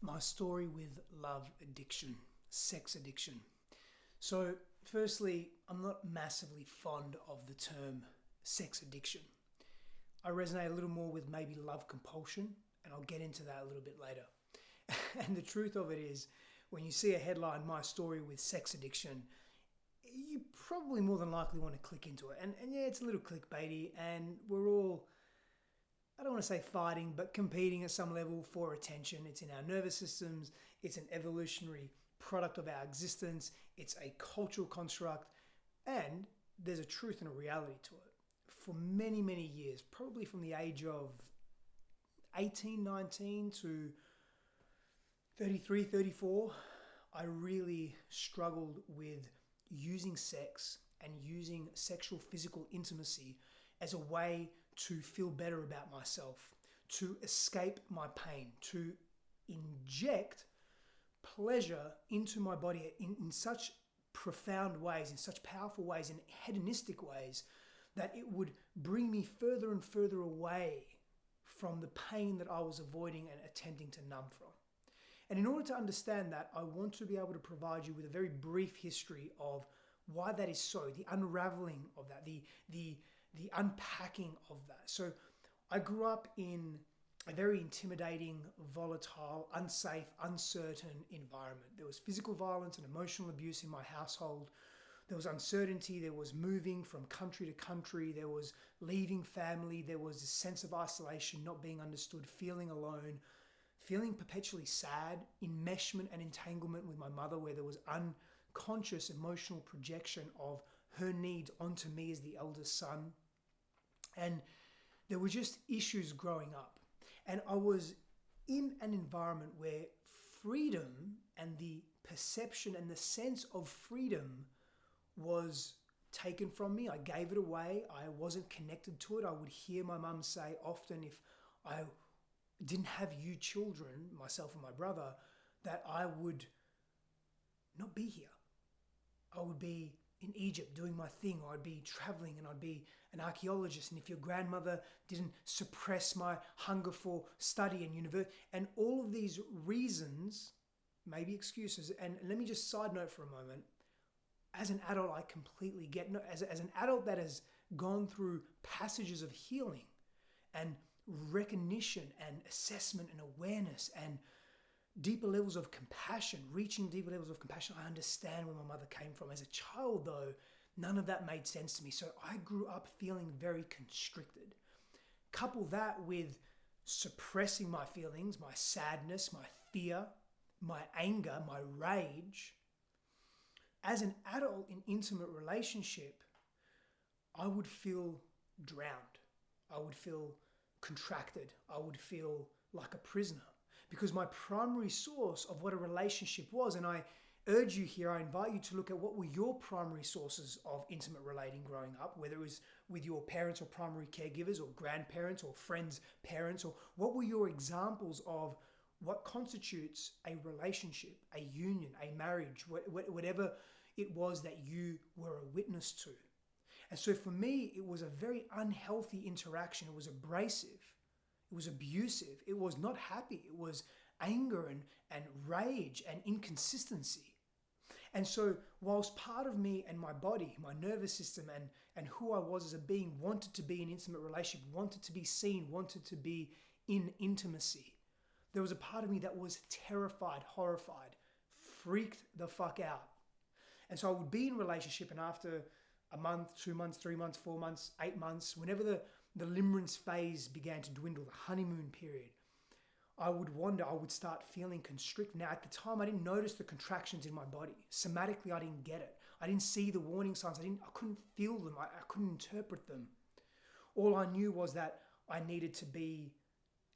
My story with love addiction, sex addiction. So, firstly, I'm not massively fond of the term sex addiction. I resonate a little more with maybe love compulsion, and I'll get into that a little bit later. And the truth of it is, when you see a headline, My Story with Sex Addiction, you probably more than likely want to click into it. And yeah, it's a little clickbaity, and we're all, I don't want to say fighting, but competing at some level for attention. It's in our nervous systems, it's an evolutionary product of our existence, it's a cultural construct, and there's a truth and a reality to it. For many, many years, probably from the age of 18, 19 to 33, 34, I really struggled with using sex and using sexual physical intimacy as a way to feel better about myself, to escape my pain, to inject pleasure into my body in such profound ways, in such powerful ways, in hedonistic ways, that it would bring me further and further away from the pain that I was avoiding and attempting to numb from. And in order to understand that, I want to be able to provide you with a very brief history of why that is so, the unraveling of that, the unpacking of that. So I grew up in a very intimidating, volatile, unsafe, uncertain environment. There was physical violence and emotional abuse in my household. There was uncertainty. There was moving from country to country. There was leaving family. There was a sense of isolation, not being understood, feeling alone, feeling perpetually sad, enmeshment and entanglement with my mother, where there was unconscious emotional projection of her needs onto me as the eldest son. And there were just issues growing up. And I was in an environment where freedom and the perception and the sense of freedom was taken from me. I gave it away. I wasn't connected to it. I would hear my mum say often, if I didn't have you children, myself and my brother, that I would not be here. I would be in Egypt doing my thing, or I'd be traveling and I'd be an archaeologist. And if your grandmother didn't suppress my hunger for study and university, and all of these reasons, maybe excuses. And let me just side note for a moment. As an adult, I completely get, as an adult that has gone through passages of healing and recognition and assessment and awareness and deeper levels of compassion, reaching deeper levels of compassion, I understand where my mother came from. As a child, though, none of that made sense to me. So I grew up feeling very constricted. Couple that with suppressing my feelings, my sadness, my fear, my anger, my rage. As an adult in intimate relationship, I would feel drowned. I would feel contracted. I would feel like a prisoner, because my primary source of what a relationship was, and I urge you here, I invite you to look at what were your primary sources of intimate relating growing up, whether it was with your parents or primary caregivers or grandparents or friends' parents, or what were your examples of what constitutes a relationship, a union, a marriage, whatever it was that you were a witness to. And so for me, it was a very unhealthy interaction. It was abrasive. It was abusive. It was not happy. It was anger and rage and inconsistency. And so whilst part of me and my body, my nervous system and who I was as a being wanted to be in intimate relationship, wanted to be seen, wanted to be in intimacy, there was a part of me that was terrified, horrified, freaked the fuck out. And so I would be in relationship, and after a month, 2 months, 3 months, 4 months, 8 months, whenever the limerence phase began to dwindle, the honeymoon period, I would start feeling constricted. Now, at the time, I didn't notice the contractions in my body. Somatically, I didn't get it. I didn't see the warning signs. I couldn't feel them. I couldn't interpret them. All I knew was that I needed to be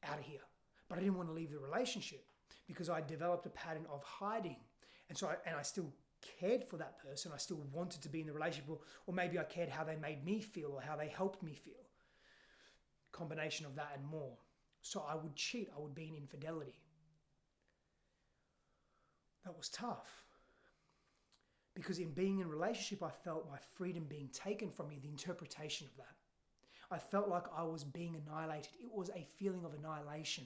out of here. But I didn't want to leave the relationship because I developed a pattern of hiding. And so I still cared for that person. I still wanted to be in the relationship, or maybe I cared how they made me feel or how they helped me feel. Combination of that and more. So I would cheat. I would be in infidelity. That was tough, because in being in a relationship, I felt my freedom being taken from me, the interpretation of that. I felt like I was being annihilated. It was a feeling of annihilation.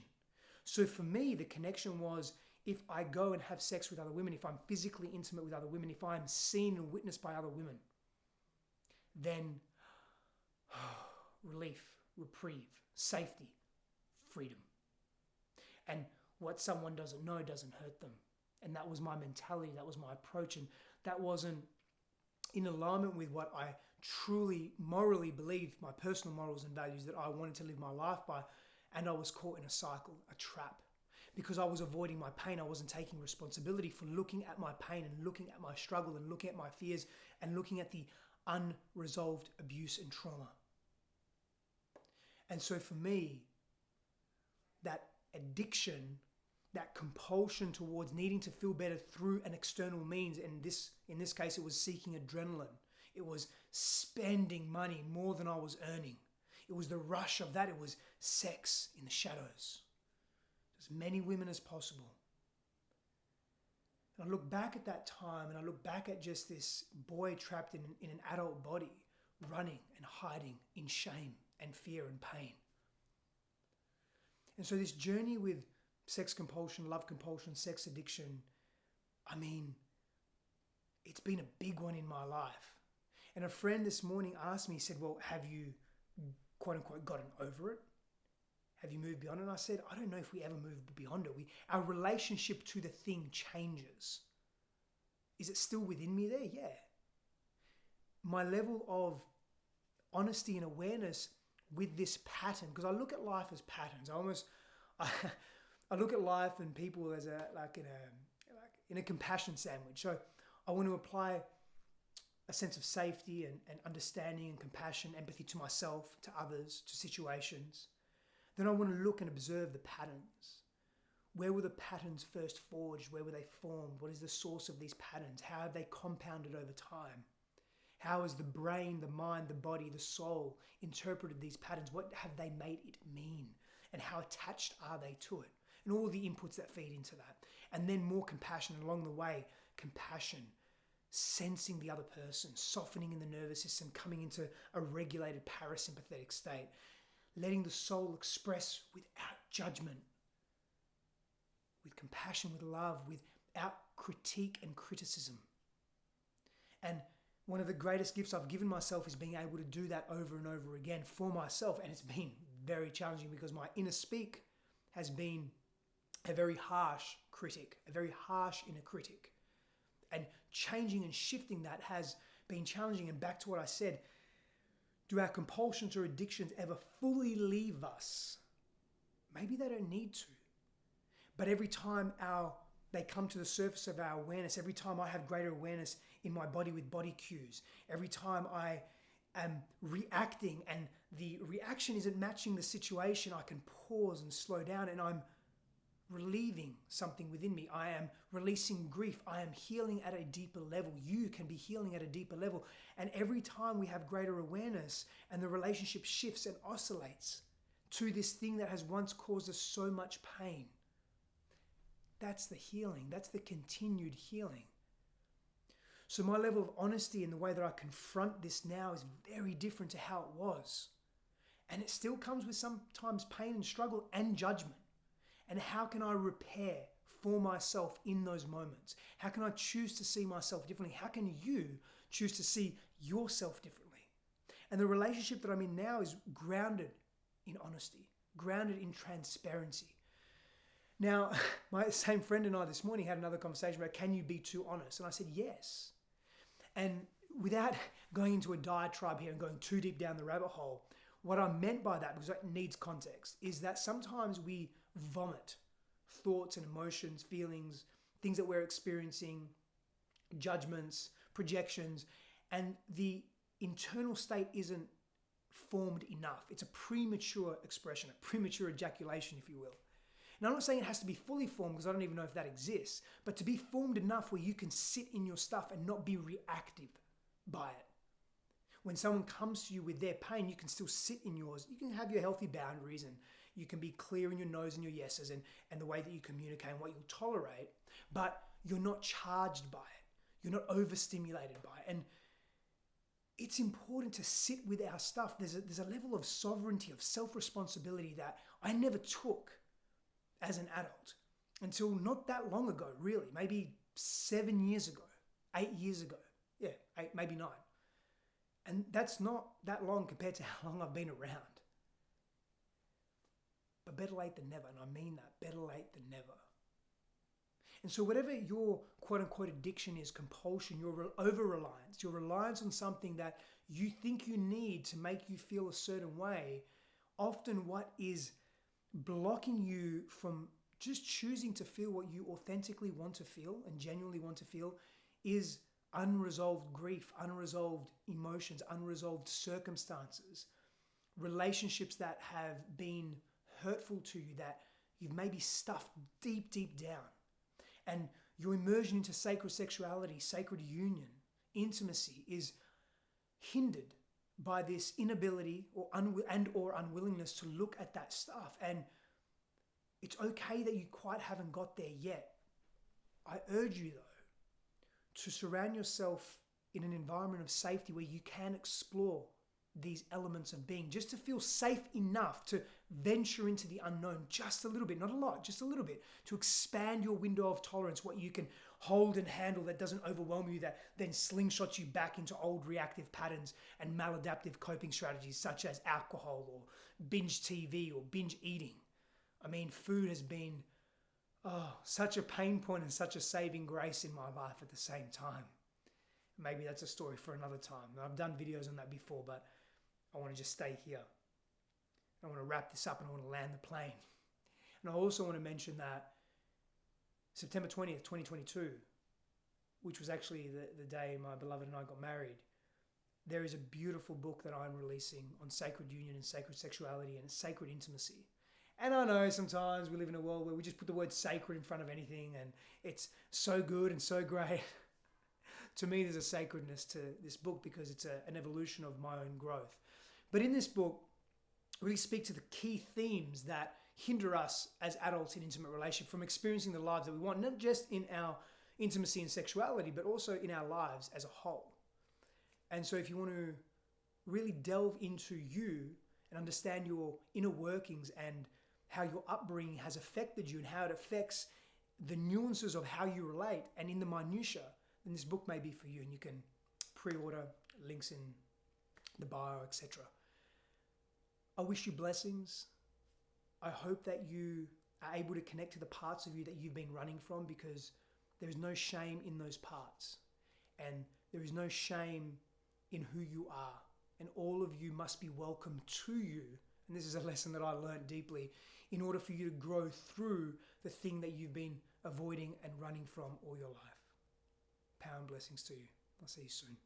So for me, the connection was, if I go and have sex with other women, if I'm physically intimate with other women, if I'm seen and witnessed by other women, then relief, reprieve, safety, freedom. And what someone doesn't know doesn't hurt them. And that was my mentality, that was my approach, and that wasn't in alignment with what I truly morally believed, my personal morals and values that I wanted to live my life by. And I was caught in a cycle, a trap. Because I was avoiding my pain, I wasn't taking responsibility for looking at my pain and looking at my struggle and looking at my fears and looking at the unresolved abuse and trauma. And so for me, that addiction, that compulsion towards needing to feel better through an external means, and in this case, it was seeking adrenaline. It was spending money more than I was earning. It was the rush of that. It was sex in the shadows. As many women as possible. And I look back at that time, and I look back at just this boy trapped in an adult body, running and hiding in shame and fear and pain. And so this journey with sex compulsion, love compulsion, sex addiction, I mean, it's been a big one in my life. And a friend this morning asked me, he said, well, have you, quote unquote, gotten over it? Have you moved beyond it? And I said, I don't know if we ever moved beyond it. Our relationship to the thing changes. Is it still within me there? Yeah. My level of honesty and awareness with this pattern, because I look at life as patterns. I look at life and people as in a compassion sandwich. So I want to apply a sense of safety and understanding and compassion, empathy to myself, to others, to situations. Then I want to look and observe the patterns. Where were the patterns first forged? Where were they formed? What is the source of these patterns? How have they compounded over time? How has the brain, the mind, the body, the soul interpreted these patterns? What have they made it mean? And how attached are they to it? And all the inputs that feed into that. And then more compassion along the way. Compassion, sensing the other person, softening in the nervous system, coming into a regulated parasympathetic state. Letting the soul express without judgment, with compassion, with love, without critique and criticism. And one of the greatest gifts I've given myself is being able to do that over and over again for myself. And it's been very challenging because my inner speak has been a very harsh critic, a very harsh inner critic. And changing and shifting that has been challenging. And back to what I said, do our compulsions or addictions ever fully leave us? Maybe they don't need to. But every time they come to the surface of our awareness, every time I have greater awareness in my body with body cues, every time I am reacting and the reaction isn't matching the situation, I can pause and slow down, and I'm relieving something within me. I am releasing grief. I am healing at a deeper level. You can be healing at a deeper level. And every time we have greater awareness and the relationship shifts and oscillates to this thing that has once caused us so much pain, that's the healing. That's the continued healing. So my level of honesty in the way that I confront this now is very different to how it was. And it still comes with sometimes pain and struggle and judgment. And how can I repair for myself in those moments? How can I choose to see myself differently? How can you choose to see yourself differently? And the relationship that I'm in now is grounded in honesty, grounded in transparency. Now, my same friend and I this morning had another conversation about, can you be too honest? And I said, yes. And without going into a diatribe here and going too deep down the rabbit hole, what I meant by that, because it needs context, is that sometimes we vomit thoughts and emotions, feelings, things that we're experiencing, judgments, projections, and the internal state isn't formed enough. It's a premature expression, a premature ejaculation, if you will. And I'm not saying it has to be fully formed, because I don't even know if that exists, but to be formed enough where you can sit in your stuff and not be reactive by it. When someone comes to you with their pain, you can still sit in yours. You can have your healthy boundaries, and you can be clear in your no's and your yeses and the way that you communicate and what you'll tolerate, but you're not charged by it. You're not overstimulated by it. And it's important to sit with our stuff. There's a level of sovereignty, of self-responsibility that I never took as an adult until not that long ago, really, maybe 7 years ago, 8 years ago. Yeah, 8, maybe 9. And that's not that long compared to how long I've been around. But better late than never, and I mean that, better late than never. And so whatever your quote-unquote addiction is, compulsion, your over-reliance, your reliance on something that you think you need to make you feel a certain way, often what is blocking you from just choosing to feel what you authentically want to feel and genuinely want to feel is unresolved grief, unresolved emotions, unresolved circumstances, relationships that have been hurtful to you that you've maybe stuffed deep, deep down. And your immersion into sacred sexuality, sacred union, intimacy is hindered by this inability or unwillingness to look at that stuff. And it's okay that you quite haven't got there yet. I urge you, though, to surround yourself in an environment of safety where you can explore these elements of being, just to feel safe enough to venture into the unknown just a little bit, not a lot, just a little bit, to expand your window of tolerance, what you can hold and handle that doesn't overwhelm you, that then slingshots you back into old reactive patterns and maladaptive coping strategies such as alcohol or binge TV or binge eating. I mean, food has been such a pain point and such a saving grace in my life at the same time. Maybe that's a story for another time. I've done videos on that before, but I want to just stay here. I want to wrap this up and I want to land the plane. And I also want to mention that September 20th, 2022, which was actually the day my beloved and I got married, there is a beautiful book that I'm releasing on sacred union and sacred sexuality and sacred intimacy. And I know sometimes we live in a world where we just put the word sacred in front of anything and it's so good and so great. To me, there's a sacredness to this book because it's an evolution of my own growth. But in this book, I really speak to the key themes that hinder us as adults in intimate relationship from experiencing the lives that we want, not just in our intimacy and sexuality, but also in our lives as a whole. And so if you want to really delve into you and understand your inner workings and how your upbringing has affected you and how it affects the nuances of how you relate and in the minutiae, then this book may be for you, and you can pre-order, links in the bio, etc. I wish you blessings. I hope that you are able to connect to the parts of you that you've been running from, because there is no shame in those parts and there is no shame in who you are, and all of you must be welcome to you. And this is a lesson that I learned deeply in order for you to grow through the thing that you've been avoiding and running from all your life. Power and blessings to you. I'll see you soon.